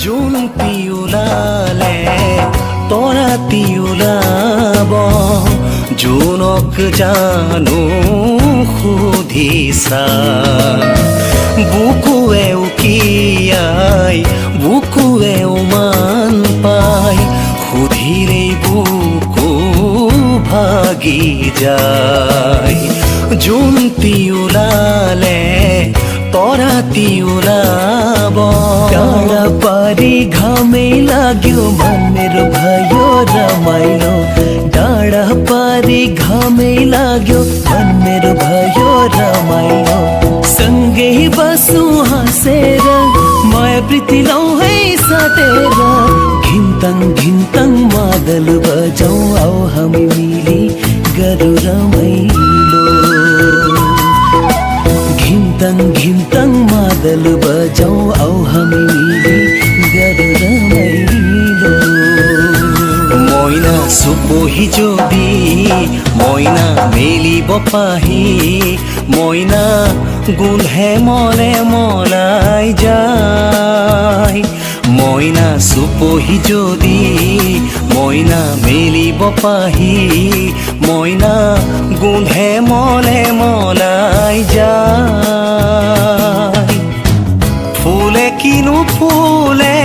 zone পিউলালে তৰা পিউলাব জোনক জানো সুধিছা বুকুৱে উকিয়াই বুকুৱে মান পাই সুধিলেই বুকু ভাগি যায় জোন পিউলালে तोरा तिउलाब टाढा पारी घामै लाग्यो मन मेरो भयो रमाइलो टाढा पारी घामै लाग्यो मन मेरो भयो रमाइलो सँगै बसौँ हाँसेर माया प्रीति लौ है साटेर घिन्तङ घिन्तङ मादल बजाउँ आऊ हामी मिली गरौँ रमाइलो घिन्तङ मादल बजाउँ आऊ हामी मिली गरौँ रमाइलो मैना सुपोही जोडी मैना मेलिब पाही मैना गुन्धे मले मलाई যায় मैना सुपोही जोडी मैना मेलिब पाही मैना गुन्धे मले मलाई যায় ফুলে কিনো ফুলে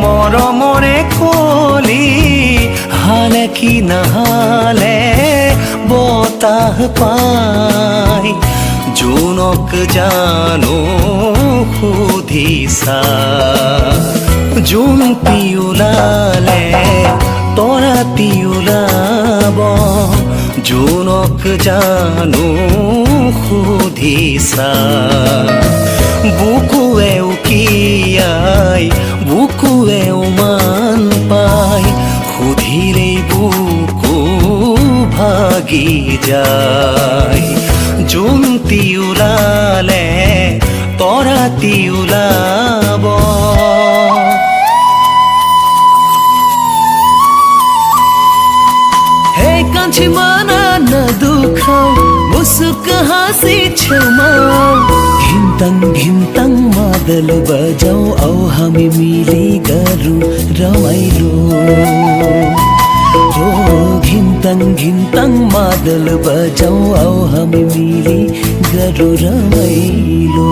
মৰমৰে কলি হালে কি নাহালে বতাহ পাই জোনক জানো সুধিছা জোন পিউলালে তৰা পিউলাব জোনক জানো সুধিছা বুকুৱে উকিয়াই বুকুৱে মান পাই সুধিলেই বুকু ভাগি যায় জোন পিউলালে তৰা পিউলাব हे कान्छी माना नदुखाऊ मुसुक हाँसी छेउमाऊ घिन्तङ मादल बजाऊ आऊ हामी मिली गरौँ रमाइलो हो घिन्तङ मादल बजाऊ आऊ हामी मिली गरौँ रमाइलो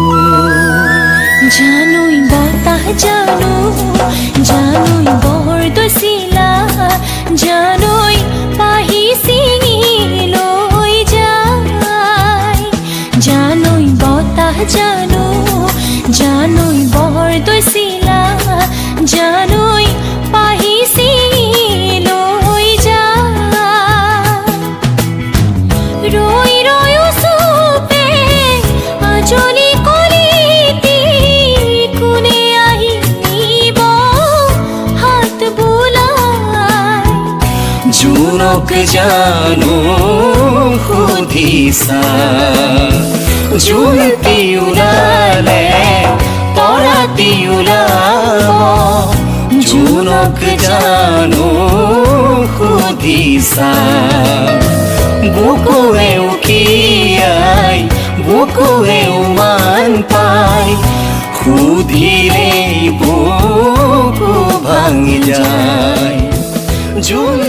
जानोई बताह जानोई बहर्दो सिला जानोई पाही सिलोई जाय जानोई बताह जानोई बहर्दो सिला जानोई पाही सिलोई जाय रोई रोयो सुपे आजोली জোনক জানো সুধিছা জোন পিউলালে তৰা পিউলাব জোনক জানো সুধিছা বুকুৱে উকিয়াই বুকুৱে মান পাই সুধিলেই বুকু ভাঙি যায় জোন